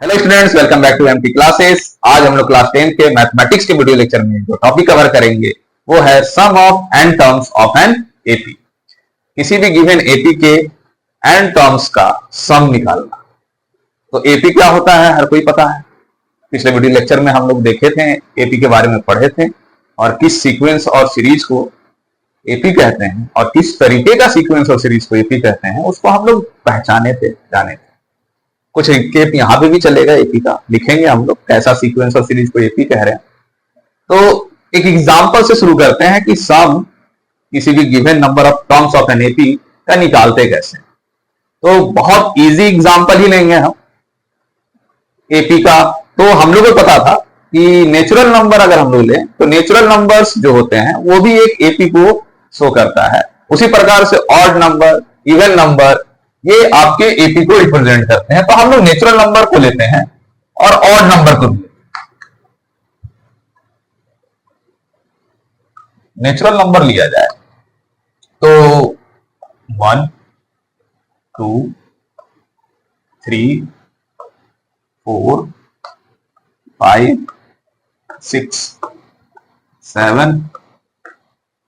Hello students, welcome back to MT classes. आज हम लोग क्लास 10 के मैथमेटिक्स के वीडियो लेक्चर में जो टॉपिक कवर करेंगे वो है sum of n terms of an AP. किसी भी गिवन एपी के एन टर्म्स का सम निकालना। तो एपी क्या होता है हर कोई पता है। पिछले वीडियो लेक्चर में हम लोग देखे थे, एपी के बारे में पढ़े थे और किस सीक्वेंस और सीरीज को एपी कहते हैं और किस तरीके का सीक्वेंस और सीरीज को एपी कहते हैं उसको हम लोग पहचाने थे, जाने थे। कुछ केप यहाँ पे भी चलेगा एपी का, लिखेंगे हम लोग कैसा सीक्वेंस और सीरीज को एपी कह रहे हैं। तो एक एग्जांपल से शुरू करते हैं कि सम किसी भी given number of terms of an AP का निकालते कैसे। तो बहुत इजी एग्जांपल ही लेंगे हम एपी का। तो हम लोग को पता था कि नेचुरल नंबर अगर हम लोग लें तो नेचुरल नंबर्स जो होते हैं वो भी एक एपी को शो करता है। उसी प्रकार से ऑड नंबर, इवन नंबर, ये आपके एपी को रिप्रेजेंट करते हैं। तो हम लोग नेचुरल नंबर को लेते हैं और ऑड नंबर को भी। नेचुरल नंबर लिया जाए तो 1, 2, 3, 4, 5, 6, 7,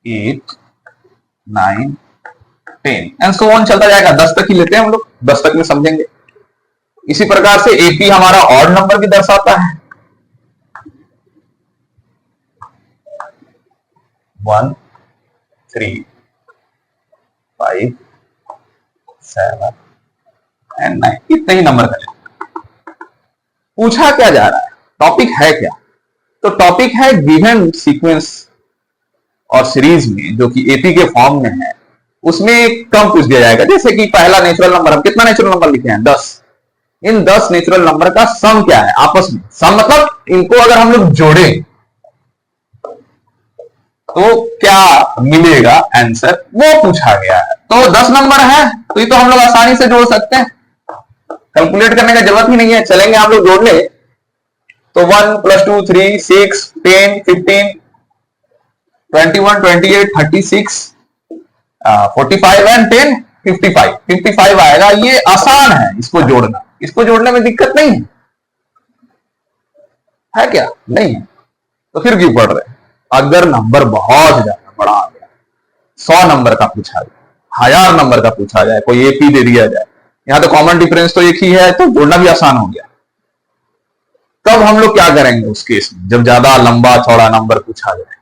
8, 9, 10 एंड सो ऑन चलता जाएगा। 10 तक ही लेते हैं हम लोग, 10 तक में समझेंगे। इसी प्रकार से एपी हमारा ऑड नंबर भी दर्शाता है। 1, 3, 5, 7 एंड 9, इतने ही नंबर का लेते। पूछा क्या जा रहा है, टॉपिक है क्या? तो टॉपिक है गिवन सीक्वेंस और सीरीज में जो कि एपी के फॉर्म में है उसमें कम पूछ दिया जाएगा। जैसे कि पहला नेचुरल नंबर, हम कितना नेचुरल नंबर लिखे हैं? 10। इन 10 नेचुरल नंबर का सम क्या है आपस में? सम मतलब इनको अगर हम लोग जोड़े तो क्या मिलेगा आंसर, वो पूछा गया है। तो 10 नंबर है तो ये तो हम लोग आसानी से जोड़ सकते हैं, कैलकुलेट करने का जरूरत ही नहीं है। चलेंगे हम लोग जोड़ने। तो 1 + 2 3 6 10 15 21 28 36 45 एंड 10 55 आएगा। ये आसान है इसको जोड़ना, इसको जोड़ने में दिक्कत नहीं है क्या? नहीं है तो फिर क्यों पढ़ रहे हैं? अगर नंबर बहुत ज्यादा बड़ा आ गया, 100 नंबर का पूछा जाए, 1000 नंबर का पूछा जाए, कोई एपी दे दिया जाए, यहां तो कॉमन डिफरेंस तो एक ही है तो जोड़ना भी आसान हो गया। तब हम लोग क्या करेंगे उस केस में, जब ज्यादा लंबा चौड़ा नंबर पूछा जाए,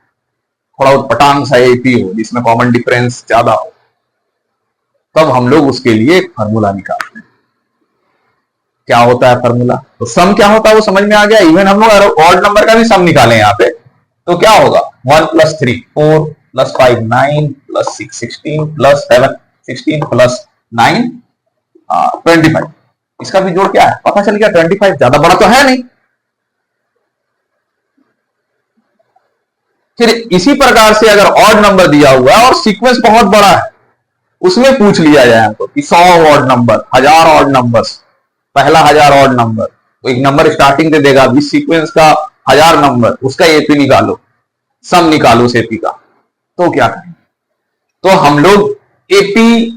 थोड़ा उटपटांग सा एपी हो जिसमें कॉमन डिफरेंस ज्यादा हो, तब हम लोग उसके लिए एक फॉर्मूला निकालते हैं। क्या होता है फॉर्मूला? तो सम क्या होता है वो समझ में आ गया। इवन हम लोग ऑड नंबर का भी सम निकालें यहाँ पे तो क्या होगा? 1 + 3 4 + 5 9 + 6 16 + 7 16 + 9 25। इसका भी जोड़ क्या है पता चल गया। 25 ज्यादा बड़ा तो है नहीं। फिर इसी प्रकार से अगर ऑड नंबर दिया हुआ है और सीक्वेंस बहुत बड़ा है, उसमें पूछ लिया जाए हमको कि 100 ऑड नंबर, 1000 ऑड नंबर्स, पहला 1000 ऑड नंबर, तो एक नंबर स्टार्टिंग दे देगा इस सीक्वेंस का 1000 नंबर, उसका एपी निकालो, सम निकालो उस एपी का। तो क्या करें? तो हम लोग एपी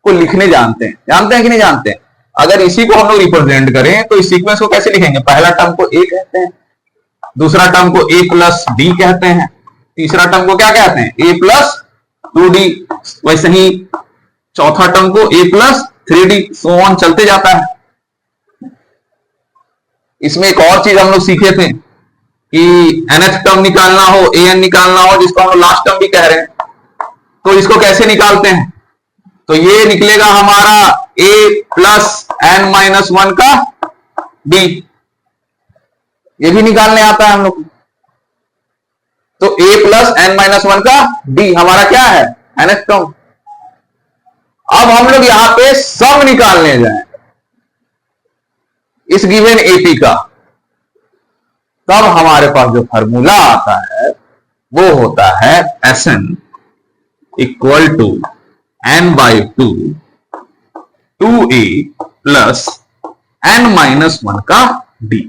को लिखने जानते हैं कि नहीं जानते हैं? अगर इसी को हम लोग रिप्रेजेंट करें तो इस सीक्वेंस को कैसे लिखेंगे? पहला टर्म को ए कहते हैं, दूसरा टर्म को a + d कहते हैं, तीसरा टर्म को क्या कहते हैं? a + 2d। वैसे ही चौथा टर्म को a + 3d, सो ऑन चलते जाता है। इसमें एक और चीज हम लोग सीखे थे कि nth टर्म निकालना हो, an निकालना हो, जिसको हम लोग लास्ट टर्म भी कह रहे हैं, तो इसको कैसे निकालते हैं? तो ये निकलेगा हमारा a + n-1 का d। ये भी निकालने आता है हम लोग। तो a + n-1 का d हमारा क्या है? nth term. अब हम लोग यहां पे सम निकालने जाएं इस गिवन एपी का, तब हमारे पास जो फॉर्मूला आता है वो होता है Sn = n/2 2a + n-1 का d।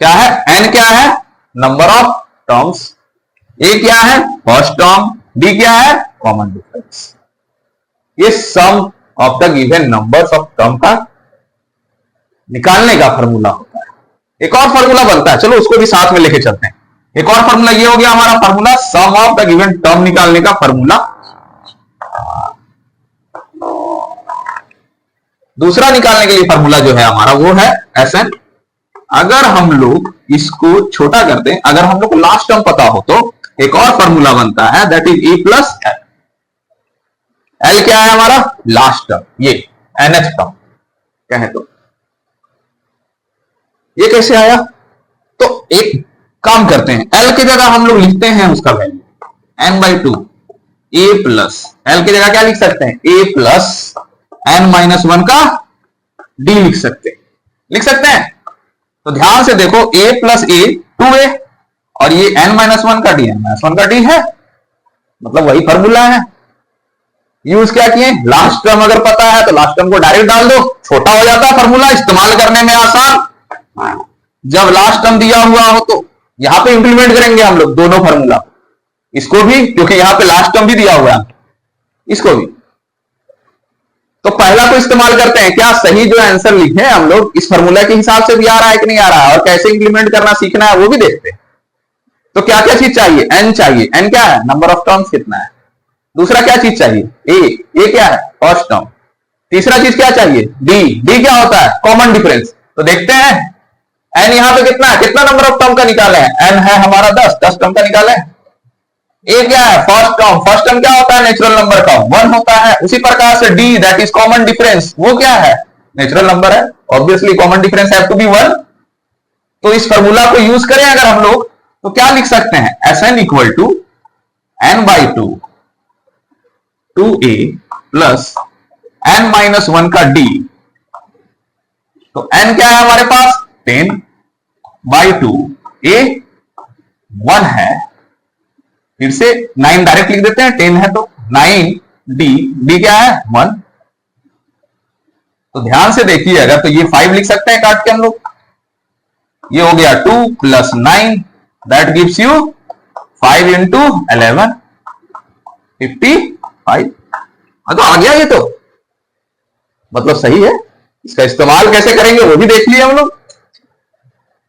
क्या है? n क्या है? Number of terms. a क्या है? First term. d क्या है? Common difference. ये sum of the given numbers of term का निकालने का फॉर्मूला होता है। एक और फॉर्मूला बनता है, चलो उसको भी साथ में लेके चलते हैं। एक और फॉर्मूला ये हो गया हमारा formula some of the given term निकालने का फॉर्मूला। दूसरा निकालने के लिए फॉर्मूला जो है हमारा वो है Sn। अगर हम लोग इसको छोटा करते हैं, अगर हम लोग को लास्ट टर्म पता हो तो एक और फॉर्मूला बनता है that is E plus L. L क्या है हमारा लास्ट टर्म, ये nth टर्म कहें तो। ये कैसे आया, तो एक काम करते हैं, एल की जगह हम लोग लिखते हैं उसका value n/2 a plus L की जगह क्या लिख सकते हैं a प्लस n-1 का d लिख सकते हैं। तो ध्यान से देखो a प्लस a 2a और ये n-1 का d n-1 का d है, मतलब वही फॉर्मूला है। यूज क्या किए, लास्ट टर्म अगर पता है तो लास्ट टर्म को डायरेक्ट डाल दो, छोटा हो जाता है फॉर्मूला, इस्तेमाल करने में आसान। जब लास्ट टर्म दिया हुआ हो तो यहां पे इंप्लीमेंट करेंगे हम लोग दोनों फॉर्मूला, इसको भी क्योंकि यहां पे लास्ट टर्म भी दिया हुआ है, इसको भी। तो पहला को इस्तेमाल करते हैं, क्या सही जो आंसर लिखे हम लोग इस फॉर्मूला के हिसाब से भी आ रहा है कि नहीं आ रहा है, और कैसे इंप्लीमेंट करना सीखना है वो भी देखते हैं। तो क्या क्या चीज चाहिए, n चाहिए, n क्या है नंबर ऑफ टर्म्स कितना है। दूसरा क्या चीज चाहिए a क्या है फर्स्ट टर्म। तीसरा चीज क्या चाहिए d क्या होता है कॉमन डिफरेंस। तो देखते हैं n यहां पे कितना है, कितना नंबर ऑफ टर्म का निकाले हैं, n है हमारा 10 टर्म का निकाले। a क्या है फर्स्ट टर्म क्या होता है नेचुरल नंबर का 1 होता है। उसी प्रकार से d that is common difference, वो क्या है नेचुरल नंबर है, obviously common difference have to be 1। तो इस फॉर्मूला को यूज करें अगर हम लोग तो क्या लिख सकते हैं Sn equal to n/2 2a plus n-1 का d। तो n क्या है हमारे पास 10/2 a 1 है, फिर से 9 डायरेक्ट लिख देते हैं, 10 है तो 9d क्या है 1। तो ध्यान से देखिए अगर तो ये 5 लिख सकते हैं काट के हम लोग, ये हो गया 2 plus 9 that gives you 5 into 11 55। तो आ गया ये, तो मतलब सही है। इसका इस्तेमाल कैसे करेंगे वो भी देख लिए हम लोग।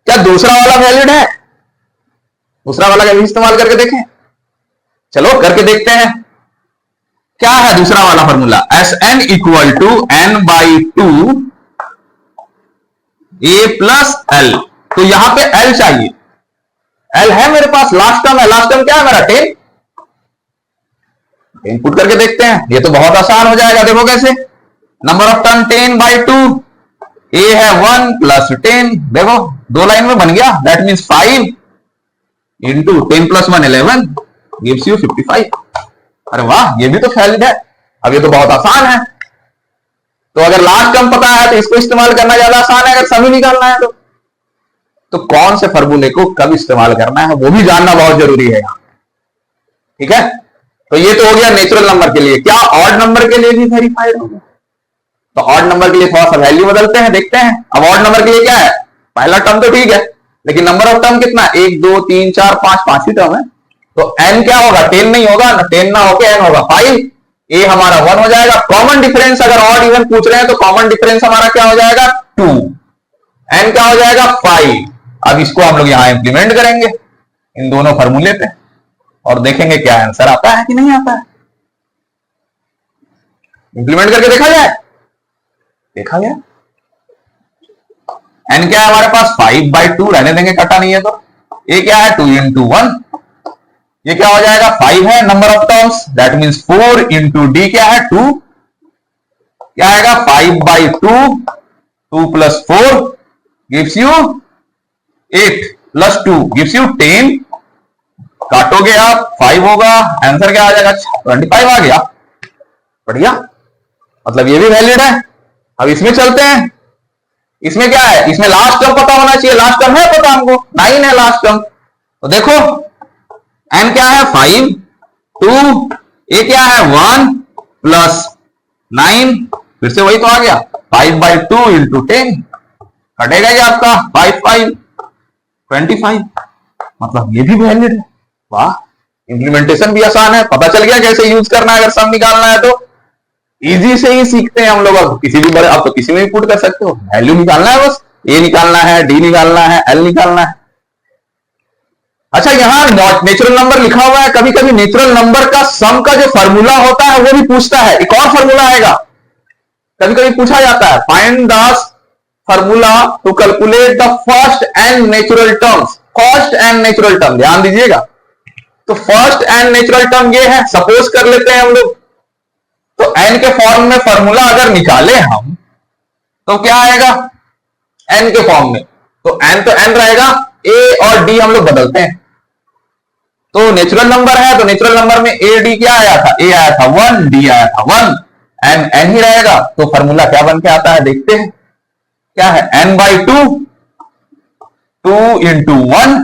क्या दूसरा वाला वैलिड है, दूसरा वाला का भी इस्तेमाल करके देखें, चलो करके देखते हैं। क्या है दूसरा वाला formula Sn equal to n/2 a plus L. तो यहां पे l चाहिए, l है मेरे पास, लास्ट टर्म है, लास्ट टर्म क्या है मेरा 10 पुट करके देखते हैं। ये तो बहुत आसान हो जाएगा, देखो कैसे, नंबर ऑफ टर्म 10/2 a है 1 प्लस 10, देखो 2 लाइन में बन गया, that means 5 into 10 plus 1 11 gives you 55। अरे वाह, ये भी तो वैलिड है। अब ये तो बहुत आसान है। तो अगर लास्ट टर्म पता है तो इसको इस्तेमाल करना ज्यादा आसान है, अगर सभी निकालना है तो कौन से फॉर्मूले को कब इस्तेमाल करना है वो भी जानना बहुत जरूरी है। ठीक है, तो ये तो हो गया नेचुरल नंबर के लिए। क्या ऑड नंबर के लिए भी वेरीफाइड होगा, तो ऑड नंबर के लिए थोड़ा सा वैल्यू बदलते हैं, देखते हैं। अब ऑड नंबर के लिए क्या है, पहला टर्म तो ठीक है, लेकिन नंबर ऑफ टर्म कितना 1 2 3 4 5 ही टर्म है। तो n क्या होगा 10 नहीं होगा, 10 ना होके n होगा 5, a हमारा 1 हो जाएगा। कॉमन डिफरेंस अगर ऑड इवन पूछ रहे हैं तो कॉमन डिफरेंस हमारा क्या हो जाएगा 2, n क्या हो जाएगा 5। अब इसको हम लोग यहां इंप्लीमेंट करेंगे इन दोनों फॉर्मूले पे और देखेंगे क्या आंसर आता है कि नहीं आता है। इंप्लीमेंट करके देखा जाए, देखा गया। n क्या है हमारे पास 5/2 रहने देंगे, कटा नहीं है तो। a क्या है 2 इंटू 1, ये क्या हो जाएगा 5 है number of terms, that means 4 into d क्या है 2, क्या आएगा 5/2 2 plus 4 gives you 8 plus 2 gives you 10। काटोगे आप 5 होगा, आंसर क्या आ जाएगा 25 आ गया। बढ़िया, मतलब ये भी वैलिड है। अब इसमें चलते हैं, इसमें क्या है, इसमें लास्ट टर्म पता होना चाहिए। लास्ट टर्म है पता हमको, 9 है लास्ट टर्म। तो देखो n क्या है 5 2 a क्या है 1 प्लस 9, फिर से वही तो आ गया 5/2 इंटू 10, कटेगा ये आपका 5 25, मतलब ये भी वैलिड है। वाह, इंप्लीमेंटेशन भी आसान है, पता चल गया कैसे यूज करना है अगर सम निकालना है तो। इजी से ही सीखते हैं हम लोग। अब किसी भी बड़े, अब तो किसी में भी पुट कर सकते हो, वैल्यू निकालना है बस, ए निकालना है, डी निकालना है, एल निकालना है। अच्छा, यहां नेचुरल नंबर लिखा हुआ है, कभी कभी नेचुरल नंबर का सम का जो फॉर्मूला होता है वो भी पूछता है। एक और फॉर्मूला आएगा, कभी कभी पूछा जाता है, find the formula to calculate the first and natural terms. First and natural term, ध्यान दीजिएगा। तो फर्स्ट एंड नेचुरल टर्म ये है, सपोज कर लेते हैं हम लोग, तो एन के फॉर्म में फॉर्मूला अगर निकाले हम तो क्या आएगा, एन के फॉर्म में, तो एन तो एन रहेगा, ए और डी हम लोग बदलते हैं। तो नेचुरल नंबर है तो नेचुरल नंबर में ए डी क्या आया था, ए आया था 1, डी आया था 1, एन एन ही रहेगा। तो फॉर्मूला क्या बन के आता है, देखते हैं क्या है, n by 2, 2 into 1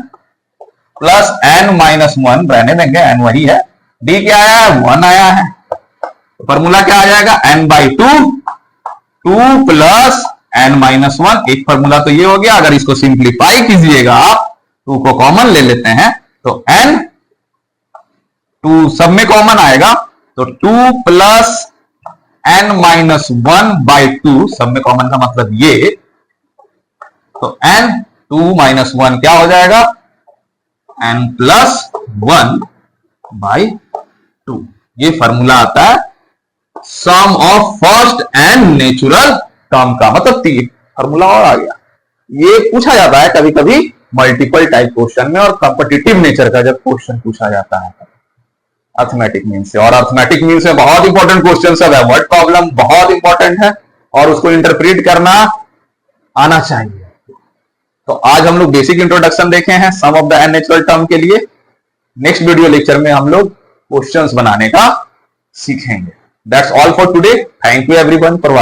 plus n minus 1, रहने देंगे n वही है, d क्या आया है, 1 आया है। तो फॉर्मूला क्या आ जाएगा, n by 2, 2 plus n minus 1। एक फॉर्मूला तो ये हो गया। अगर इसको सिंप्लीफाई कीजिएगा आप, 2 को कॉमन ले लेते हैं तो n, 2 सब में कॉमन आएगा, तो 2 प्लस n माइनस 1 बाई 2, सब में कॉमन का मतलब ये, तो n 2 माइनस 1 क्या हो जाएगा, n प्लस 1 बाई 2। ये फॉर्मूला आता है sum of first and natural term का, मतलब 3 फॉर्मूला और आ गया। ये पूछा जाता है कभी कभी मल्टीपल टाइप क्वेश्चन में, और कॉम्पिटिटिव नेचर का जब क्वेश्चन पूछा जाता है अर्थमेटिक मीन से। और अर्थमेटिक मीन से बहुत इंपॉर्टेंट क्वेश्चन सब है, वर्ड प्रॉब्लम बहुत इंपॉर्टेंट है और उसको इंटरप्रेट करना आना चाहिए। तो आज हम लोग बेसिक इंट्रोडक्शन देखे हैं सम ऑफ द अननेचुरल टर्म के लिए। नेक्स्ट वीडियो लेक्चर में हम लोग क्वेश्चंस बनाने का सीखेंगे। That's all for today. Thank you everyone for